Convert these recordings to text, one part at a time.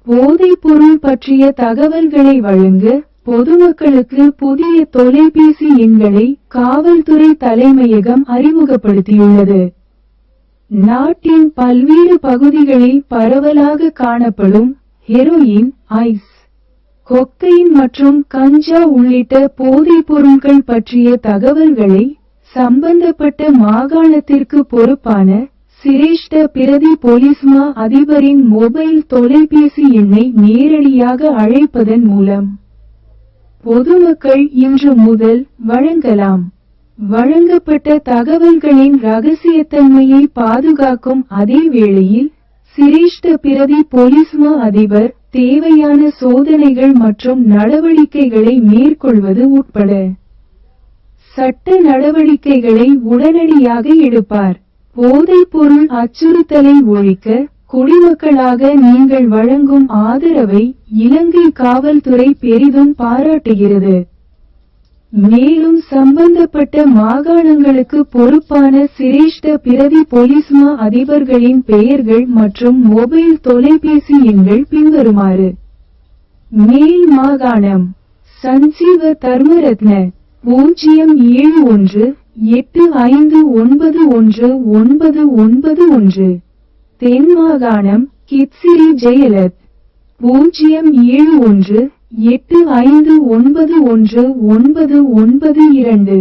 போதைப் பொருள் பற்றிய தகவல்களை வழங்க பொதுமக்களுக்கு புதிய தொலைபேசி எண்களை காவல்துறை தலைமையகம் அறிமுகப்படுத்தியுள்ளது. நாட்டின் பல்வேறு பகுதிகளில் பரவலாக காணப்படும் ஹெரோயின், ஐஸ், கொக்கைன் மற்றும் கஞ்சா உள்ளிட்ட போதைப் பொருட்கள் பற்றிய தகவல்களை சம்பந்தப்பட்ட மாகாணத்திற்கு பொறுப்பான சிரேஷ்ட பிரதி போலீஸ் மா அதிபரின் மொபைல் தொலைபேசி எண்ணை நேரடியாக அழைப்பதன் மூலம் பொதுமக்கள் இன்று முதல் வழங்கலாம். வழங்கப்பட்ட தகவல்களின் இரகசியத்தன்மையை பாதுகாக்கும் அதே வேளையில் சிரேஷ்ட பிரதி போலீஸ் மா அதிபர் தேவையான சோதனைகள் மற்றும் நடவடிக்கைகளை மேற்கொள்வது உட்பட சட்ட நடவடிக்கைகளை உடனடியாக எடுப்பார். போதைப் பொருள் அச்சுறுத்தலை ஒழிக்க குடிமக்களாக நீங்கள் வழங்கும் ஆதரவை இலங்கை காவல்துறை பெரிதும் பாராட்டுகிறது. மேலும் சம்பந்தப்பட்ட மாகாணங்களுக்கு பொறுப்பான சிரேஷ்ட பிரதி போலீஸ் மா அதிபர்களின் பெயர்கள் மற்றும் மொபைல் தொலைபேசி எண்கள் பின்வருமாறு. மேல் மாகாணம் சஞ்சீவ தர்மரத்ன 07185919991. தென் மாகாணம் கித்சிரி ஜெயலத் 07185919992.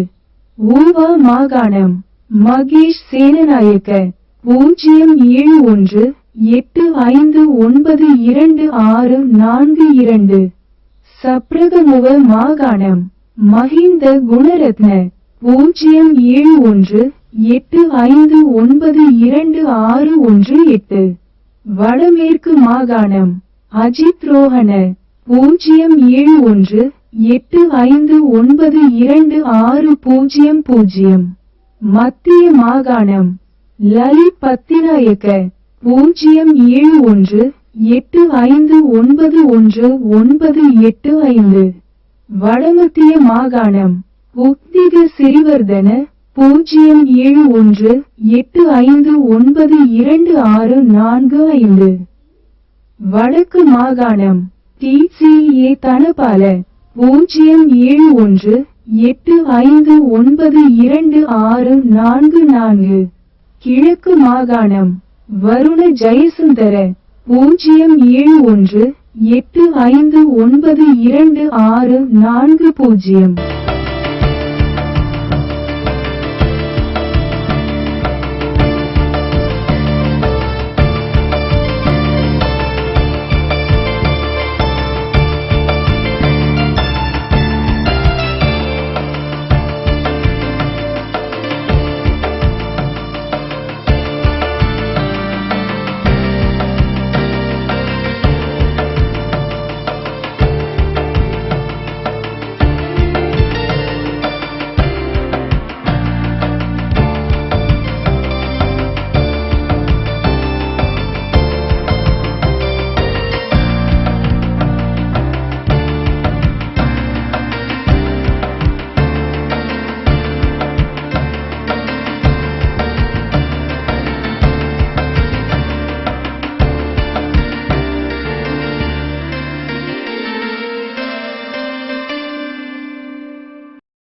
ஊவா மாகாணம் மகேஷ் சேனநாயக்க 07185922642. சப்ரகமுவ மாகாணம் மஹிந்த குணரத்ன 07185922618. வடமேற்கு மாகாணம் அஜித் ரோஹன 07185922600. மத்திய மாகாணம் லலித் பத்திநாயக்க 07185919885. வடமத்திய மாகாணம் உக்திக சிறிவர்தன 07185922645. வடக்கு மாகாணம் TCA தனபால 07185922644. கிழக்கு மாகாணம் வருண ஜெயசுந்தர 07185922640.